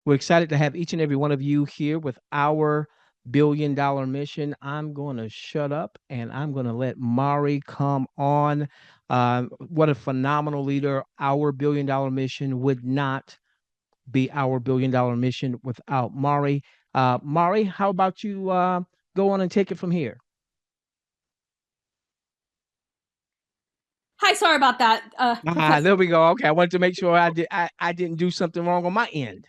We're excited to have each and every one of you here with our billion-dollar mission. I'm going to shut up and I'm going to let Mari come on. What a phenomenal leader. Our billion-dollar mission would not be our billion-dollar mission without Mari. Mari, how about you go on and take it from here? Hi, sorry about that, Professor. There we go. Okay, I wanted to make sure I didn't do something wrong on my end.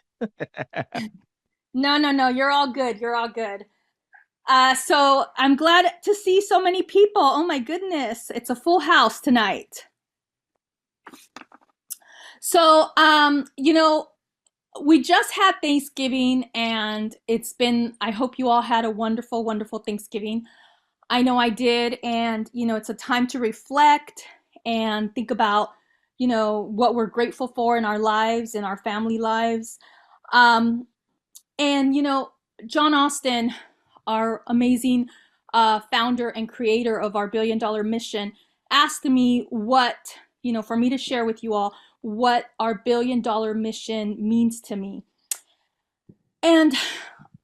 No, no, no, you're all good. You're all good. So I'm glad to see so many people. Oh my goodness, it's a full house tonight. So, we just had Thanksgiving and it's been, I hope you all had a wonderful, wonderful Thanksgiving. I know I did. And, it's a time to reflect and think about, what we're grateful for in our lives, in our family lives. Um, And, John Austin, our amazing founder and creator of our billion-dollar mission, asked me for me to share with you all what our billion-dollar mission means to me. And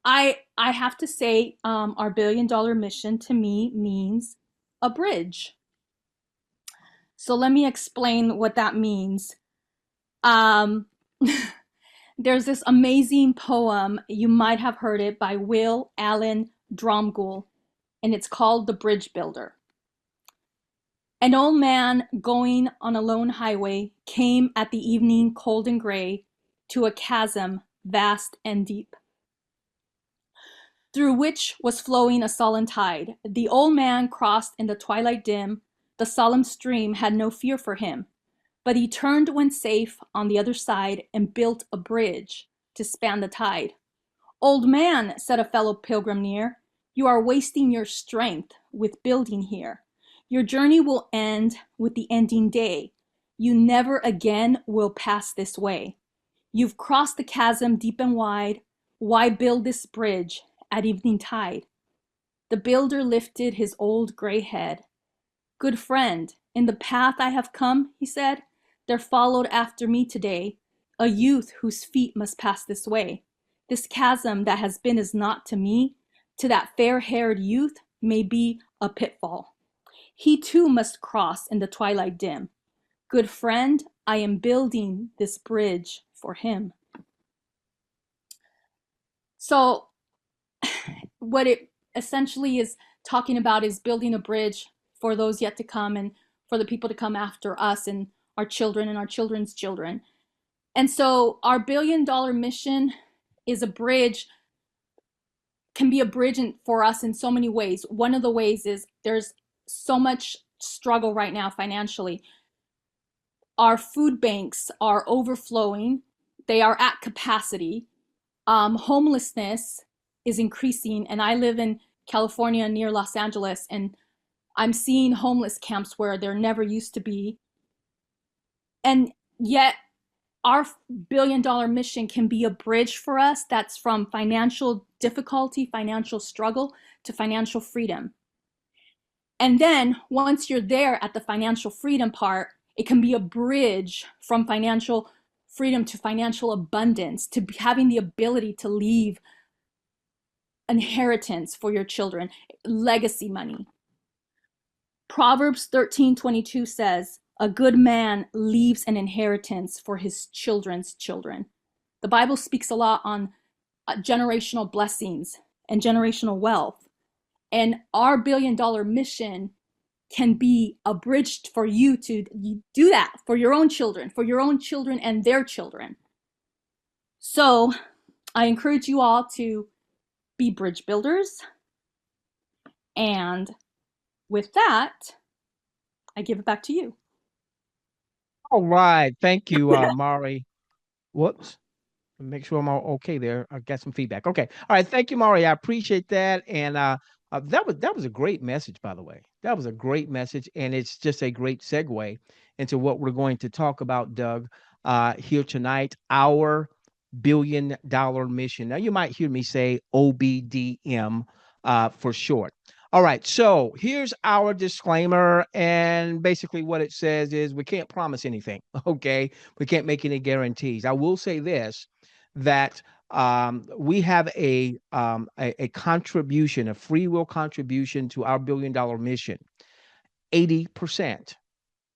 I have to say, our billion-dollar mission to me means a bridge. So let me explain what that means. Um, there's this amazing poem, you might have heard it, by Will Allen Dromgoole, and it's called The Bridge Builder. An old man going on a lone highway came at the evening cold and gray to a chasm vast and deep, through which was flowing a sullen tide. The old man crossed in the twilight dim, the solemn stream had no fear for him, but he turned when safe on the other side and built a bridge to span the tide. Old man, said a fellow pilgrim near, you are wasting your strength with building here. Your journey will end with the ending day. You never again will pass this way. You've crossed the chasm deep and wide. Why build this bridge at evening tide? The builder lifted his old gray head. Good friend, in the path I have come, he said, there followed after me today a youth whose feet must pass this way. This chasm that has been as naught to me, to that fair-haired youth may be a pitfall. He too must cross in the twilight dim. Good friend, I am building this bridge for him. So what it essentially is talking about is building a bridge for those yet to come and for the people to come after us and our children and our children's children. And so our billion-dollar mission is a bridge, can be a bridge for us in so many ways. One of the ways is there's so much struggle right now financially. Our food banks are overflowing. They are at capacity. Homelessness is increasing, and I live in California near Los Angeles, and I'm seeing homeless camps where there never used to be. And yet our billion-dollar mission can be a bridge for us that's from financial difficulty, financial struggle, to financial freedom. And then once you're there at the financial freedom part, it can be a bridge from financial freedom to financial abundance, to having the ability to leave inheritance for your children, legacy money. Proverbs 13:22 says, a good man leaves an inheritance for his children's children. The Bible speaks a lot on generational blessings and generational wealth. And our billion-dollar mission can be a bridge for you to do that for your own children and their children. So I encourage you all to be bridge builders. And with that, I give it back to you. All right. Thank you, Mari. Whoops. Make sure I'm all okay there. I got some feedback. Okay. All right. Thank you, Mari. I appreciate that. And that was a great message, by the way. That was a great message, and it's just a great segue into what we're going to talk about, Doug, here tonight. Our billion-dollar mission. Now, you might hear me say OBDM for short. All right, so here's our disclaimer, and basically what it says is we can't promise anything, okay? We can't make any guarantees. I will say this, that we have a contribution, a free will contribution to our $1 billion mission. 80%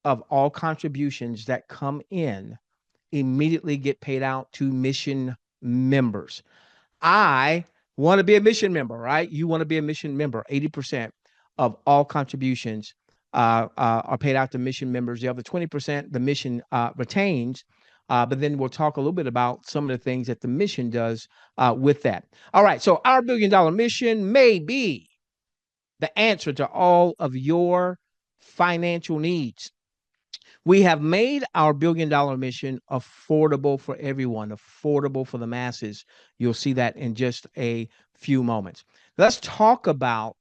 of all contributions that come in immediately get paid out to mission members. I want to be a mission member, right? You want to be a mission member. 80% of all contributions are paid out to mission members. The other 20%, the mission retains. But then we'll talk a little bit about some of the things that the mission does with that. All right. So our $1 billion mission may be the answer to all of your financial needs. We have made our $1 billion mission affordable for everyone, affordable for the masses. You'll see that in just a few moments. Let's talk about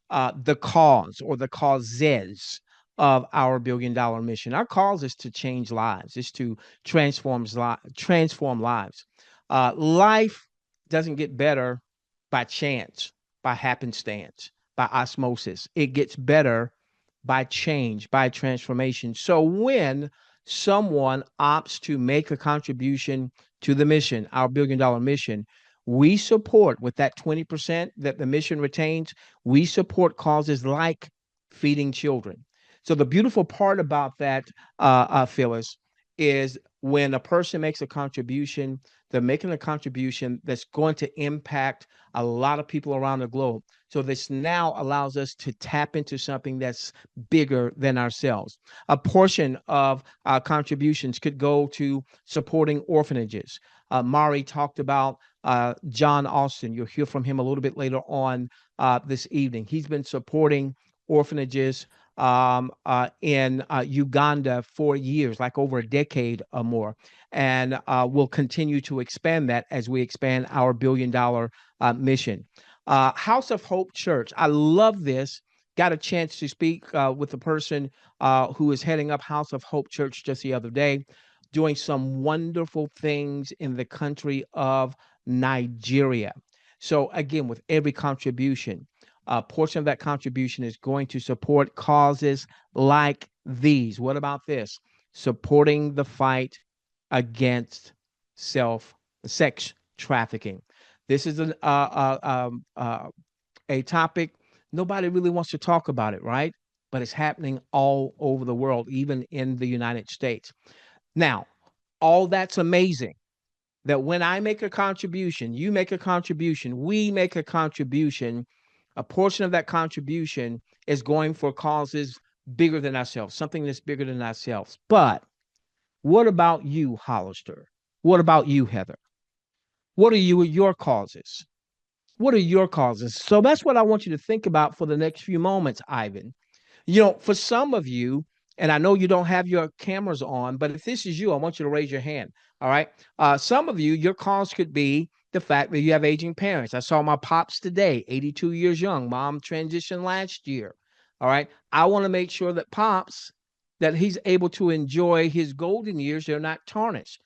the cause or the causes of our $1 billion mission. Our cause is to change lives, is to transform lives. Life doesn't get better by chance, by happenstance, by osmosis. It gets better by change, by transformation. So when someone opts to make a contribution to the mission, our $1 billion mission, we support with that 20% that the mission retains, we support causes like feeding children. So the beautiful part about that, Phyllis, is when a person makes a contribution, they're making a contribution that's going to impact a lot of people around the globe. So this now allows us to tap into something that's bigger than ourselves. A portion of our contributions could go to supporting orphanages. Mari talked about John Austin. You'll hear from him a little bit later on this evening. He's been supporting orphanages in Uganda for years, like over a decade or more. And we'll continue to expand that as we expand our $1 billion mission. House of Hope Church. I love this. Got a chance to speak with the person who is heading up House of Hope Church just the other day, doing some wonderful things in the country of Nigeria. So again, with every contribution, a portion of that contribution is going to support causes like these. What about this? Supporting the fight against sex trafficking. This is a topic nobody really wants to talk about it, right? But it's happening all over the world, even in the United States. Now, all that's amazing. That when I make a contribution, you make a contribution, we make a contribution, a portion of that contribution is going for causes bigger than ourselves, something that's bigger than ourselves. But what about you, Hollister? What about you, Heather? What are your causes? What are your causes? So that's what I want you to think about for the next few moments, Ivan. You know, for some of you, and I know you don't have your cameras on, but if this is you, I want you to raise your hand. All right. Some of you, your cause could be the fact that you have aging parents. I saw my pops today, 82 years young. Mom transitioned last year. All right. I want to make sure that pops, that he's able to enjoy his golden years. They're not tarnished.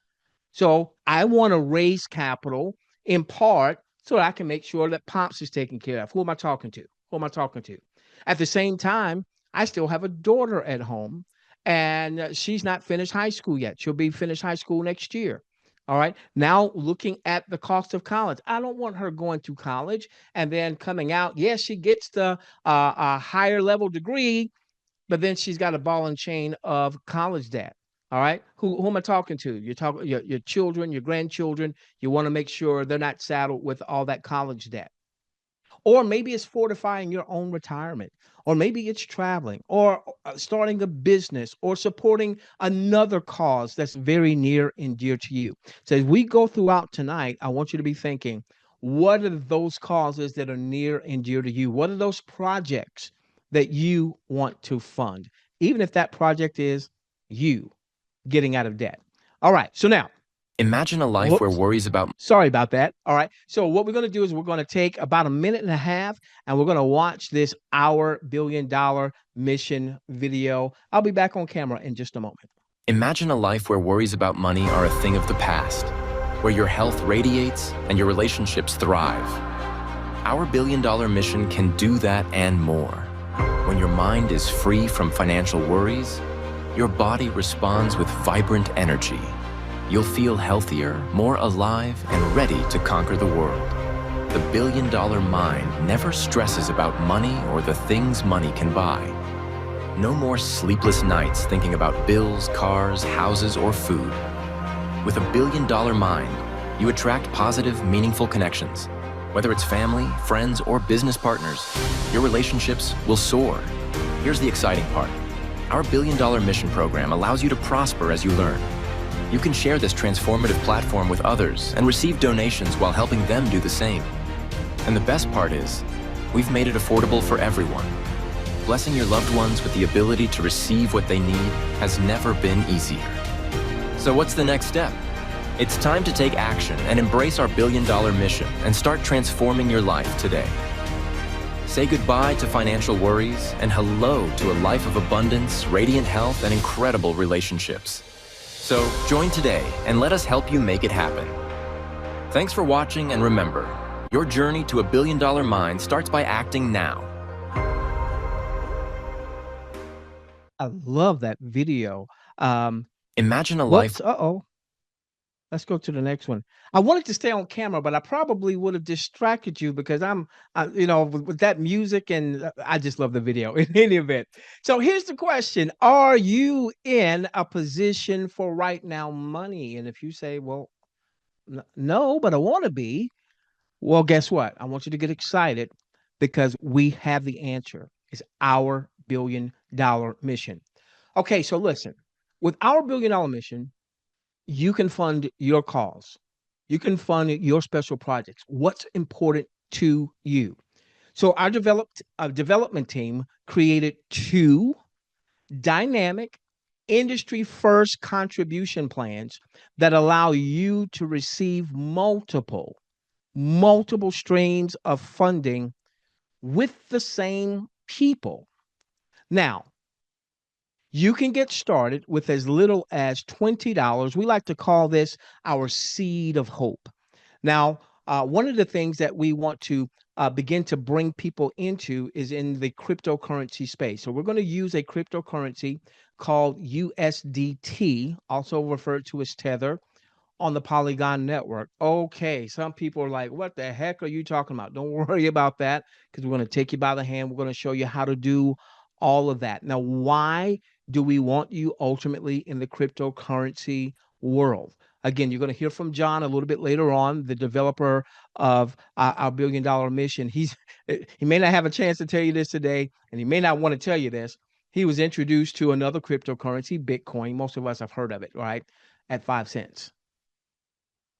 So I want to raise capital in part so that I can make sure that pops is taken care of. Who am I talking to? Who am I talking to? At the same time, I still have a daughter at home, and she's not finished high school yet. She'll be finished high school next year. All right. Now looking at the cost of college, I don't want her going to college and then coming out. Yes, she gets the a higher level degree, but then she's got a ball and chain of college debt. All right. Who am I talking to? You're talking your children, your grandchildren. You want to make sure they're not saddled with all that college debt. Or maybe it's fortifying your own retirement, or maybe it's traveling, or starting a business, or supporting another cause that's very near and dear to you. So as we go throughout tonight, I want you to be thinking, what are those causes that are near and dear to you? What are those projects that you want to fund, even if that project is you getting out of debt? All right. So now, imagine a life where worries about... Sorry about that. All right. So what we're going to do is we're going to take about a minute and a half, and we're going to watch this Our $1 Billion Mission video. I'll be back on camera in just a moment. Imagine a life where worries about money are a thing of the past, where your health radiates and your relationships thrive. Our $1 billion mission can do that and more. When your mind is free from financial worries, your body responds with vibrant energy. you'll feel healthier, more alive, and ready to conquer the world. The billion-dollar mind never stresses about money or the things money can buy. No more sleepless nights thinking about bills, cars, houses, or food. With a billion-dollar mind, you attract positive, meaningful connections. Whether it's family, friends, or business partners, your relationships will soar. Here's the exciting part. Our billion-dollar mission program allows you to prosper as you learn. You can share this transformative platform with others and receive donations while helping them do the same. And the best part is, we've made it affordable for everyone. Blessing your loved ones with the ability to receive what they need has never been easier. So what's the next step? It's time to take action and embrace our billion-dollar mission and start transforming your life today. Say goodbye to financial worries and hello to a life of abundance, radiant health, and incredible relationships. So join today and let us help you make it happen. Thanks for watching, and remember, your journey to a billion-dollar mind starts by acting now. I love that video. Imagine a life. Whoops, uh-oh. Let's go to the next one. I wanted to stay on camera, but I probably would have distracted you because with that music, and I just love the video in any event. So here's the question. Are you in a position for right now money? And if you say, well, no, but I want to be, well, guess what? I want you to get excited because we have the answer. It's our billion-dollar mission. Okay, so listen, with our billion-dollar mission, you can fund your cause. You can fund your special projects. What's important to you? So our development team created 2 dynamic industry first contribution plans that allow you to receive multiple streams of funding with the same people. Now, you can get started with as little as $20. We like to call this our seed of hope. Now, one of the things that we want to begin to bring people into is in the cryptocurrency space. So we're going to use a cryptocurrency called USDT, also referred to as Tether, on the Polygon network. Okay, some people are like, what the heck are you talking about? Don't worry about that, because we're going to take you by the hand. We're going to show you how to do all of that. Now, why do we want you ultimately in the cryptocurrency world? Again, you're going to hear from John a little bit later on, the developer of our billion-dollar mission. He may not have a chance to tell you this today, and he may not want to tell you this. He was introduced to another cryptocurrency, Bitcoin. Most of us have heard of it, right? At 5 cents.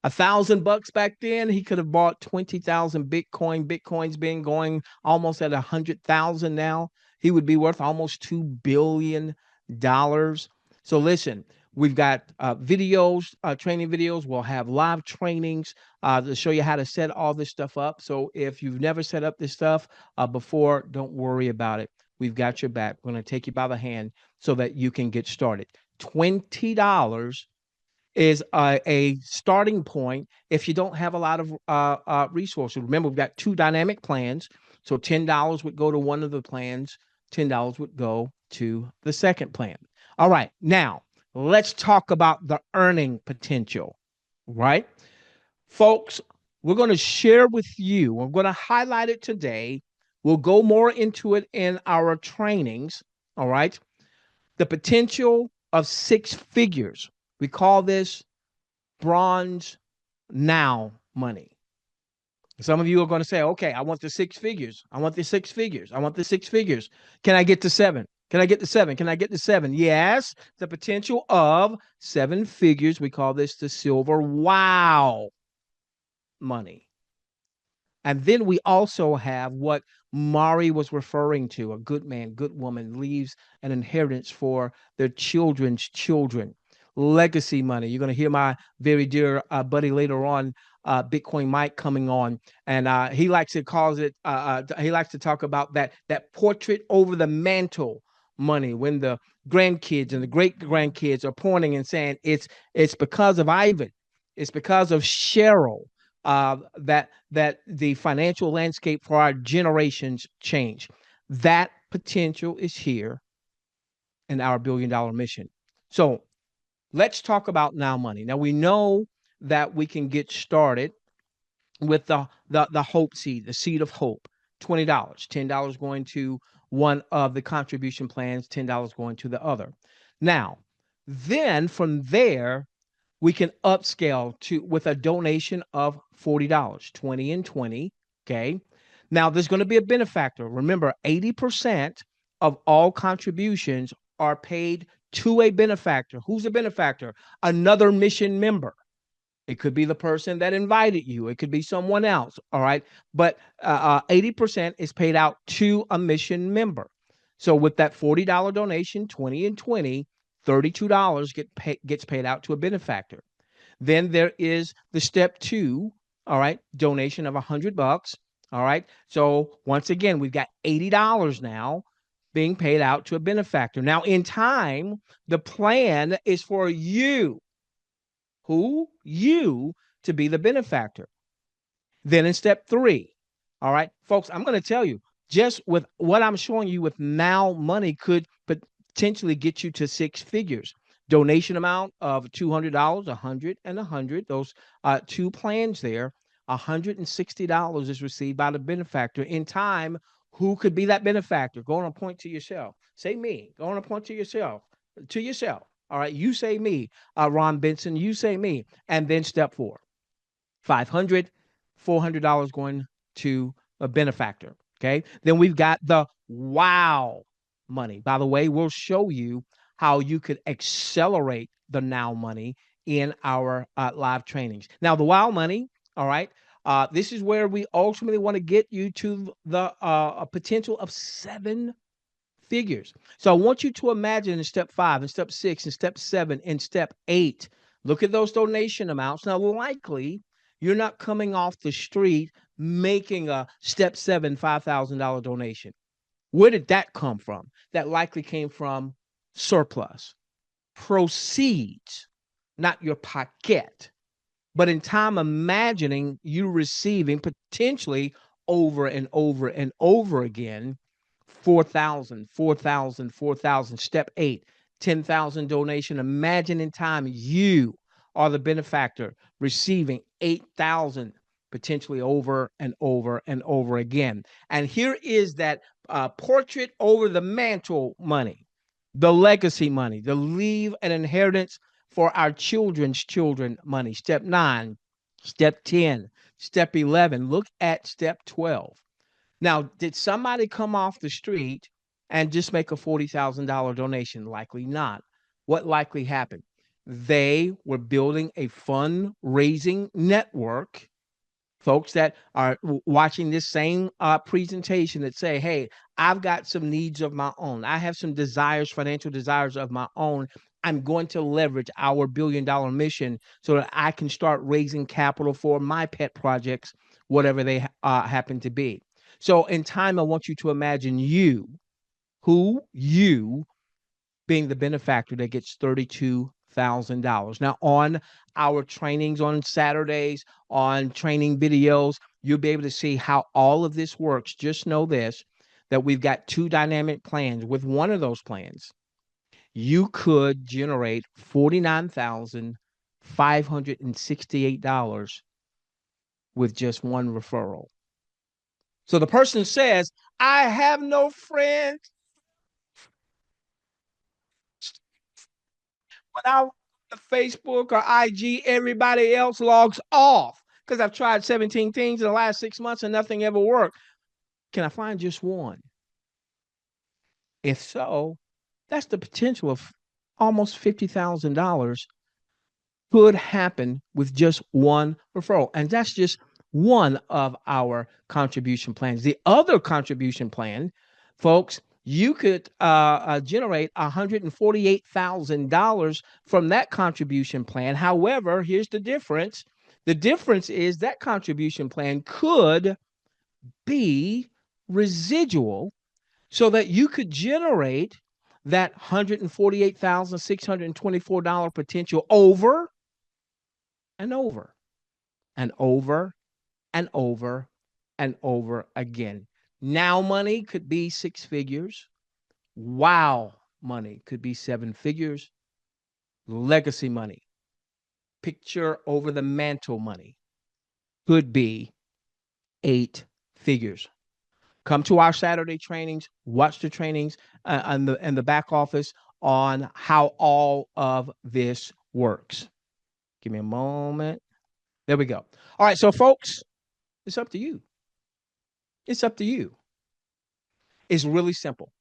$1,000 back then, he could have bought 20,000 Bitcoin. Bitcoin's been going almost at 100,000 now. He would be worth almost $2 billion. So listen, we've got videos, training videos. We'll have live trainings to show you how to set all this stuff up. So if you've never set up this stuff before, don't worry about it. We've got your back. We're going to take you by the hand so that you can get started. $20 is a starting point if you don't have a lot of resources. Remember, we've got 2 dynamic plans. So $10 would go to one of the plans. $10 would go to the second plan. All right, now let's talk about the earning potential, right? Folks, we're going to share with you, we're going to highlight it today. We'll go more into it in our trainings, all right? The potential of 6 figures. We call this bronze now money. Some of you are going to say, okay, I want the 6 figures. I want the 6 figures. I want the 6 figures. Can I get to 7? Can I get to 7? Can I get to 7? Yes, the potential of 7 figures. We call this the silver wow money. And then we also have what Mari was referring to. A good man, good woman leaves an inheritance for their children's children. Legacy money. You're going to hear my very dear buddy later on, Bitcoin Mike, coming on, and he likes to call it. He likes to talk about that portrait over the mantle money, when the grandkids and the great grandkids are pointing and saying it's because of Ivan, it's because of Cheryl, that the financial landscape for our generations change. That potential is here in our billion-dollar mission. So let's talk about now money. Now we know that we can get started with the hope seed, the seed of hope. $20, $10 going to one of the contribution plans, $10 going to the other. Now, then from there, we can upscale to with a donation of $40, 20 and 20. Okay. Now there's going to be a benefactor. Remember, 80% of all contributions are paid to a benefactor. Who's a benefactor? Another mission member. It could be the person that invited you. It could be someone else. All right. But 80% is paid out to a mission member. So with that $40 donation, 20 and 20, $32 gets paid out to a benefactor. Then there is the step two, all right, donation of $100. All right. So once again, we've got $80 now being paid out to a benefactor. Now, in time, the plan is for you, you to be the benefactor. Then in step three, all right, folks, I'm going to tell you, just with what I'm showing you with now money could potentially get you to six figures. Donation amount of $200, 100 and 100. Those two plans there, $160 is received by the benefactor. In time, who could be that benefactor? Go on and point to yourself. Say me. Go on and point to yourself. To yourself. All right. You say me, Ron Benson. You say me. And then step four. $500, $400 going to a benefactor. Okay. Then we've got the wow money. By the way, we'll show you how you could accelerate the now money in our live trainings. Now, the wow money, all right, this is where we ultimately want to get you to the potential of seven figures. So I want you to imagine in step 5, and step 6, and step 7, and step 8. Look at those donation amounts. Now, likely you're not coming off the street making a step 7 $5,000 donation. Where did that come from? That likely came from surplus, proceeds, not your pocket. But in time, imagining you receiving potentially over and over and over again 4,000, 4,000, 4,000. Step 8, 10,000 donation. Imagine in time you are the benefactor receiving 8,000 potentially over and over and over again. And here is that portrait over the mantle money, the legacy money, the leave and inheritance for our children's children money. Step 9, step 10, step 11. Look at step 12. Now, did somebody come off the street and just make a $40,000 donation? Likely not. What likely happened? They were building a fundraising network, folks that are watching this same presentation that say, hey, I've got some needs of my own. I have some desires, financial desires of my own. I'm going to leverage our $1 billion mission so that I can start raising capital for my pet projects, whatever they happen to be. So in time, I want you to imagine you being the benefactor that gets $32,000. Now, on our trainings on Saturdays, on training videos, you'll be able to see how all of this works. Just know this, that we've got two dynamic plans. With one of those plans, you could generate $49,568 with just one referral. So the person says, I have no friends. When I Facebook or IG, everybody else logs off because I've tried 17 things in the last 6 months and nothing ever worked. Can I find just one? If so, that's the potential of almost $50,000 could happen with just one referral. And that's just one of our contribution plans. The other contribution plan, folks, you could generate $148,000 from that contribution plan. However, here's the difference. The difference is that contribution plan could be residual so that you could generate that $148,624 potential over and over and over and over and over again. Now money could be six figures. Wow money could be seven figures. legacy money, picture over the mantle money could be 8 figures. Come to our Saturday trainings, watch the trainings and the back office on how all of this works. Give me a moment. There we go. All right, so folks, it's up to you. It's up to you. It's really simple.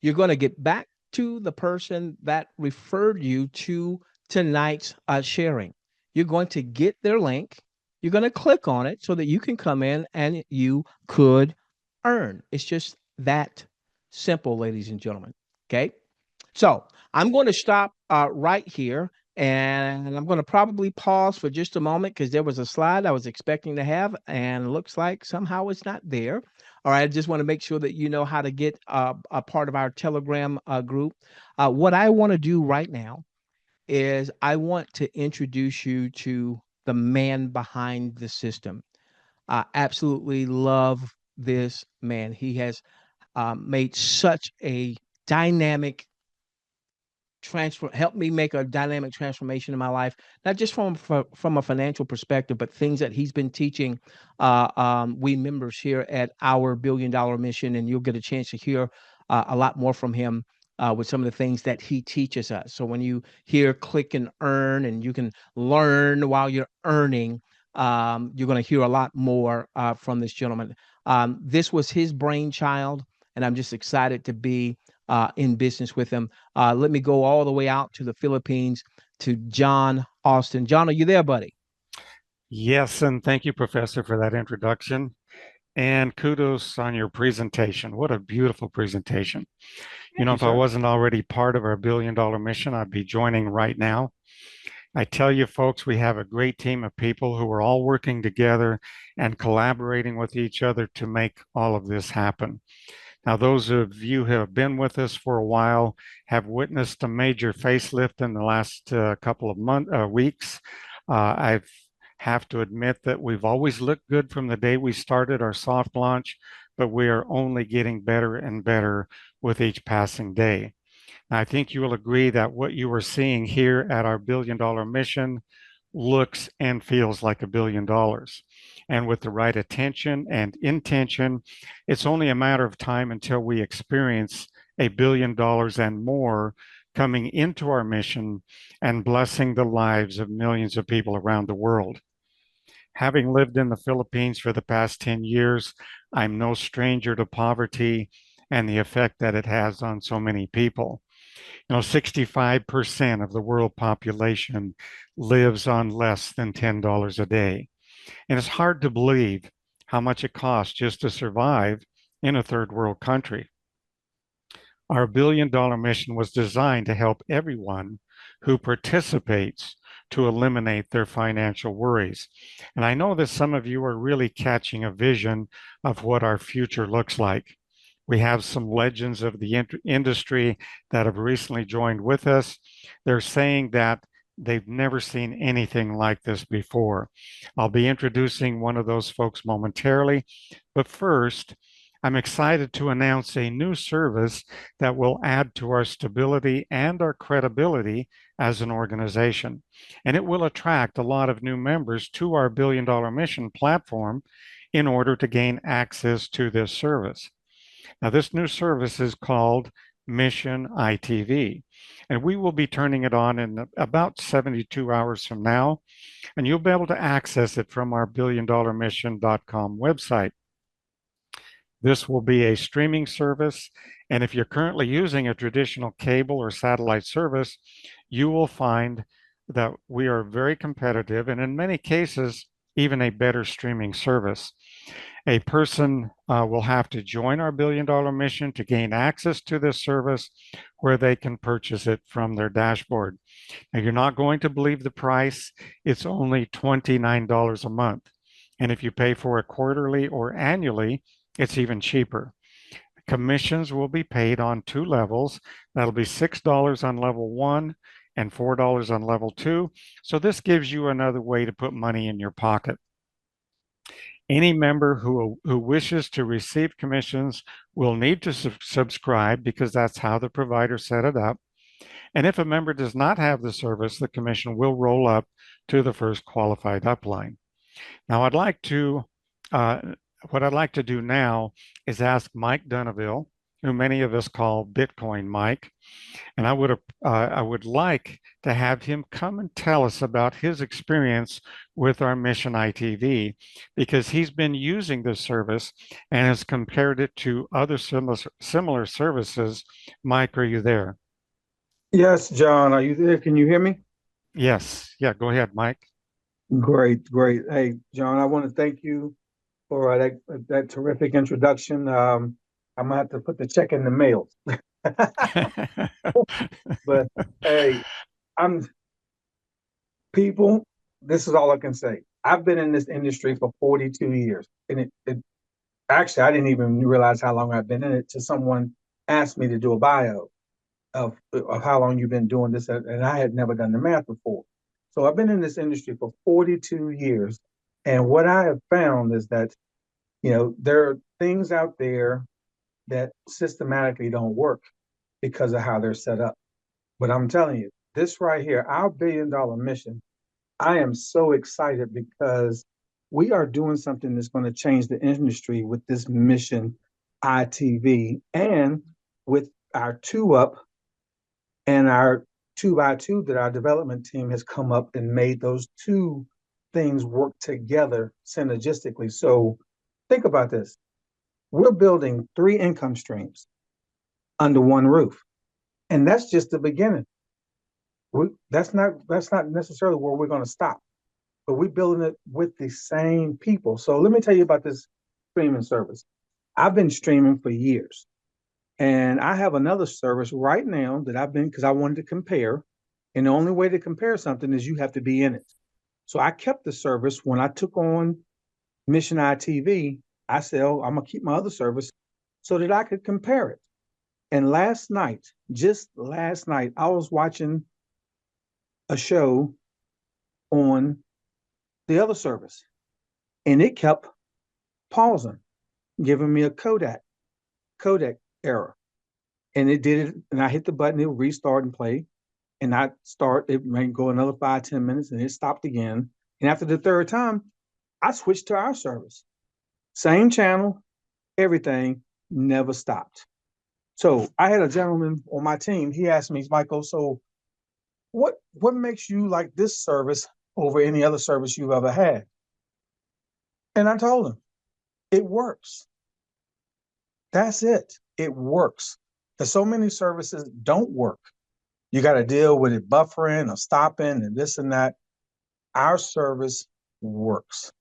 You're going to get back to the person that referred you to tonight's sharing. You're going to get their link. You're going to click on it so that you can come in and you could earn. It's just that simple, ladies and gentlemen. Okay. So I'm going to stop right here, and I'm going to probably pause for just a moment because there was a slide I was expecting to have, and it looks like somehow it's not there. All right, I just want to make sure that you know how to get a part of our Telegram group. What I want to do right now is I want to introduce you to the man behind the system. I absolutely love this man. He has made such a dynamic help me make a dynamic transformation in my life, not just from a financial perspective, but things that he's been teaching we members here at our $1 billion mission. And you'll get a chance to hear a lot more from him with some of the things that he teaches us. So when you hear click and earn, and you can learn while you're earning, you're going to hear a lot more from this gentleman. This was his brainchild, and I'm just excited to be in business with him. Let me go all the way out to the Philippines to John Austin. John, are you there, buddy? Yes, and thank you, Professor, for that introduction. And kudos on your presentation. What a beautiful presentation. If I wasn't already part of our $1 billion mission, I'd be joining right now. I tell you, folks, we have a great team of people who are all working together and collaborating with each other to make all of this happen. Now, those of you who have been with us for a while have witnessed a major facelift in the last couple of weeks. I have to admit that we've always looked good from the day we started our soft launch, but we are only getting better and better with each passing day. I think you will agree that what you are seeing here at our $1 billion mission looks and feels like $1 billion. And with the right attention and intention, it's only a matter of time until we experience $1 billion and more coming into our mission and blessing the lives of millions of people around the world. Having lived in the Philippines for the past 10 years, I'm no stranger to poverty and the effect that it has on so many people. 65% of the world population lives on less than $10 a day. And it's hard to believe how much it costs just to survive in a third world country. Our $1 billion mission was designed to help everyone who participates to eliminate their financial worries. And I know that some of you are really catching a vision of what our future looks like. We have some legends of the industry that have recently joined with us. They're saying that they've never seen anything like this before. I'll be introducing one of those folks momentarily, but first, I'm excited to announce a new service that will add to our stability and our credibility as an organization. And it will attract a lot of new members to our $1 billion mission platform in order to gain access to this service. Now, this new service is called Mission ITV, and we will be turning it on in about 72 hours from now, and you'll be able to access it from our billiondollarmission.com website. This will be a streaming service, and if you're currently using a traditional cable or satellite service, you will find that we are very competitive, and in many cases, even a better streaming service. A person will have to join our $1 billion mission to gain access to this service where they can purchase it from their dashboard. Now, you're not going to believe the price. It's only $29 a month. And if you pay for it quarterly or annually, it's even cheaper. Commissions will be paid on 2 levels. That'll be $6 on level 1 and $4 on level 2. So this gives you another way to put money in your pocket. Any member who wishes to receive commissions will need to subscribe because that's how the provider set it up. And if a member does not have the service, the commission will roll up to the first qualified upline. Now, uh, what I'd like to do now is ask Mike Dunaville, who many of us call Bitcoin Mike, and I would like to have him come and tell us about his experience with our Mission ITV, because he's been using this service and has compared it to other similar services. Mike, are you there? Yes, John, are you there? Can you hear me? Yes. Yeah, go ahead, Mike. Great, great. Hey, John, I want to thank you for that terrific introduction. I'm gonna have to put the check in the mail. But hey, I'm people, this is all I can say. I've been in this industry for 42 years. And it actually I didn't even realize how long I've been in it till someone asked me to do a bio of how long you've been doing this, and I had never done the math before. So I've been in this industry for 42 years, and what I have found is that there are things out there that systematically don't work because of how they're set up. But I'm telling you, this right here, our $1 billion mission, I am so excited because we are doing something that's going to change the industry with this mission ITV and with our two up and our 2x2 that our development team has come up and made those two things work together synergistically. So think about this. We're building 3 income streams under one roof. And that's just the beginning. That's not necessarily where we're going to stop, but we're building it with the same people. So let me tell you about this streaming service. I've been streaming for years. And I have another service right now that because I wanted to compare. And the only way to compare something is you have to be in it. So I kept the service when I took on Mission ITV. I said, oh, I'm going to keep my other service so that I could compare it. And just last night, I was watching a show on the other service and it kept pausing, giving me a codec error. And it did it, and I hit the button, it would restart and play. And it might go another 5-10 minutes and it stopped again. And after the third time, I switched to our service. Same channel, everything, never stopped. So I had a gentleman on my team, he asked me, Michael, so what makes you like this service over any other service you've ever had? And I told him, it works. That's it. It works. Because so many services don't work. You got to deal with it buffering or stopping and this and that. Our service works.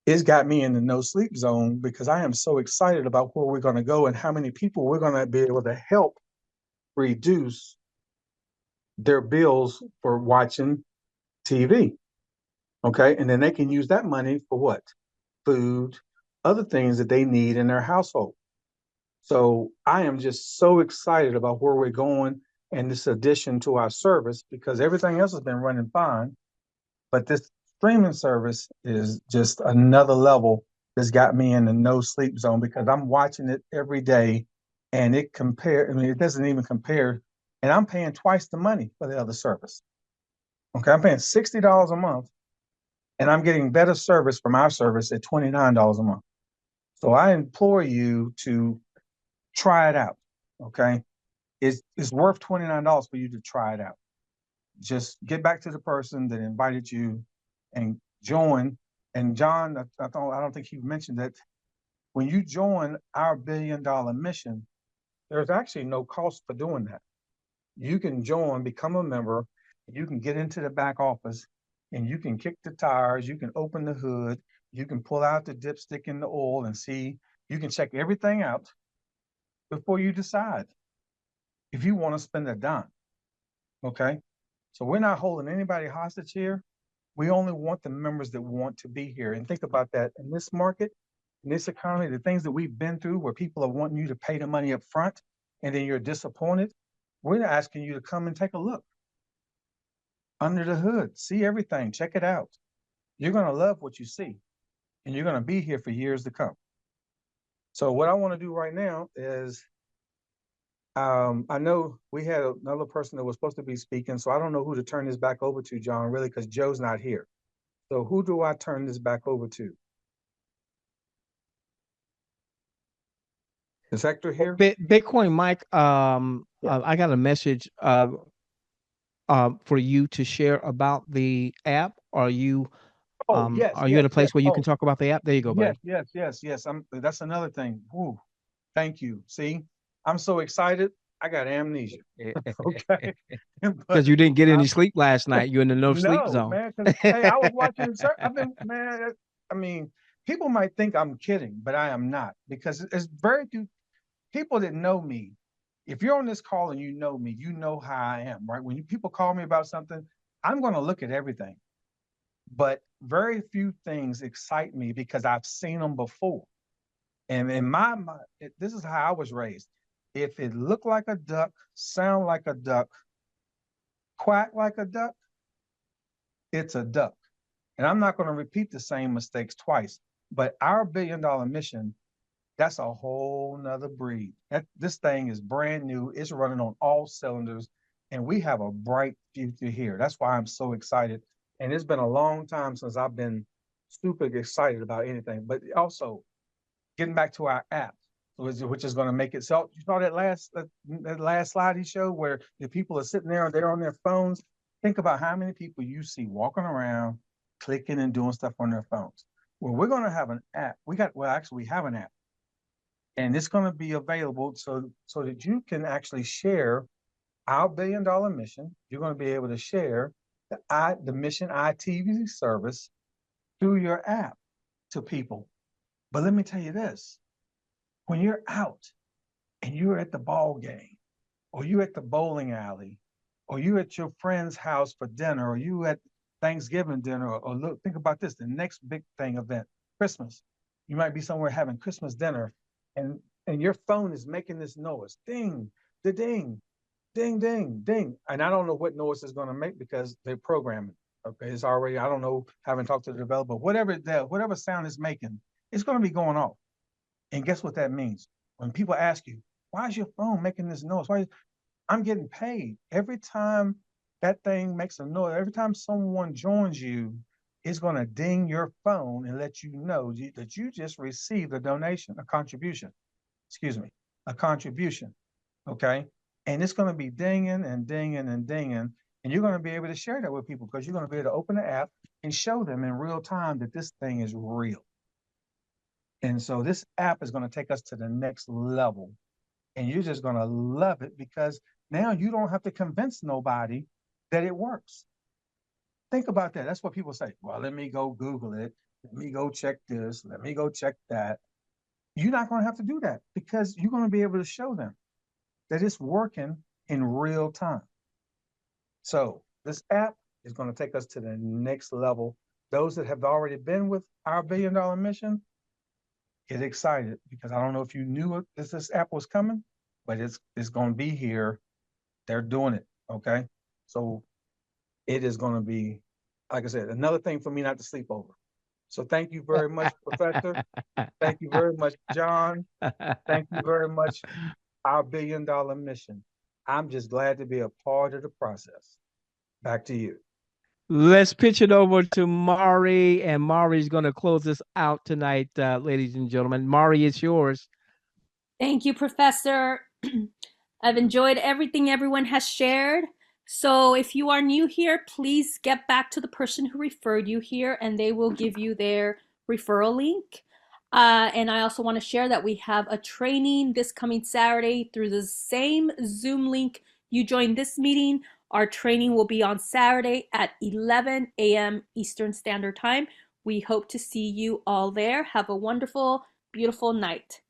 It's got me in the no sleep zone because I am so excited about where we're going to go and how many people we're going to be able to help reduce their bills for watching TV. Okay. And then they can use that money for what? Food, other things that they need in their household. So I am just so excited about where we're going and this addition to our service because everything else has been running fine. But this streaming service is just another level that's got me in the no sleep zone because I'm watching it every day and it doesn't even compare. And I'm paying twice the money for the other service. Okay, I'm paying $60 a month and I'm getting better service from our service at $29 a month. So I implore you to try it out. Okay. It's worth $29 for you to try it out. Just get back to the person that invited you and join. And John, I don't think you mentioned that when you join our $1 billion mission, there's actually no cost for doing that. You can join, become a member, you can get into the back office and you can kick the tires, you can open the hood, you can pull out the dipstick in the oil and see, you can check everything out before you decide if you want to spend a dime. Okay. So we're not holding anybody hostage here. We only want the members that want to be here. And think about that in this market, in this economy, the things that we've been through where people are wanting you to pay the money up front and then you're disappointed. We're asking you to come and take a look under the hood, see everything, check it out. You're going to love what you see and you're going to be here for years to come. So what I want to do right now is I know we had another person that was supposed to be speaking, so I don't know who to turn this back over to, John, really, because Joe's not here. So who do I turn this back over to? Is Hector here? Bitcoin Mike, Yeah. I got a message for you to share about the app. Oh, yes, Are you at yes, a yes. place where you can Oh, talk about the app? There you go, yes, buddy. yes, yes, yes. That's another thing. Whew, thank you. See, I'm so excited. I got amnesia. Okay. Because But you didn't get I, any sleep last night. You're in the no sleep no, zone. man, because hey, I was watching, sir. I've been, man, I mean, people might think I'm kidding, but I am not, because it's very few people that know me. If you're on this call and you know me, you know how I am, right? When people call me about something, I'm going to look at everything, but very few things excite me because I've seen them before. And in my mind, this is how I was raised. If it looked like a duck, sound like a duck, quack like a duck, it's a duck. And I'm not going to repeat the same mistakes twice. But our $1 billion mission, that's a whole nother breed. This thing is brand new. It's running on all cylinders, and we have a bright future here. That's why I'm so excited. And it's been a long time since I've been super excited about anything. But also, getting back to our app, which is going to make it so. You saw that last slide he showed where the people are sitting there and they're on their phones. Think about how many people you see walking around, clicking and doing stuff on their phones. Well, we're going to have an app. We have an app, and it's going to be available so that you can actually share our $1 billion mission. You're going to be able to share the mission ITV service through your app to people. But let me tell you this: when you're out and you're at the ball game, or you're at the bowling alley, or you're at your friend's house for dinner, or you at Thanksgiving dinner, or look, think about this: the next big thing event, Christmas. You might be somewhere having Christmas dinner, and your phone is making this noise, ding, the ding, ding, ding, ding, and I don't know what noise it's going to make because they're programming. Okay, it's already, I don't know, haven't talked to the developer. Whatever sound it's making, it's going to be going off. And guess what that means? When people ask you, why is your phone making this noise? I'm getting paid. Every time that thing makes a noise, every time someone joins you, it's going to ding your phone and let you know that you just received a donation, a contribution, excuse me, a contribution. Okay. And it's going to be dinging and dinging and dinging. And you're going to be able to share that with people because you're going to be able to open the app and show them in real time that this thing is real. And so this app is going to take us to the next level. And you're just going to love it because now you don't have to convince nobody that it works. Think about that. That's what people say. Well, let me go Google it. Let me go check this. Let me go check that. You're not going to have to do that because you're going to be able to show them that it's working in real time. So this app is going to take us to the next level. Those that have already been with our $1 billion mission, get excited because I don't know if you knew this app was coming, but it's going to be here. They're doing it. Okay. So it is going to be, like I said, another thing for me not to sleep over. So thank you very much, Professor. Thank you very much, John. Thank you very much, our $1 billion mission. I'm just glad to be a part of the process. Back to you. Let's pitch it over to Mari, and Mari's going to close us out tonight, ladies and gentlemen. Mari, it's yours. Thank you, Professor. I've enjoyed everything everyone has shared. So if you are new here, please get back to the person who referred you here and they will give you their referral link. And I also want to share that we have a training this coming Saturday through the same Zoom link you joined this meeting. Our training will be on Saturday at 11 a.m. Eastern Standard Time. We hope to see you all there. Have a wonderful, beautiful night.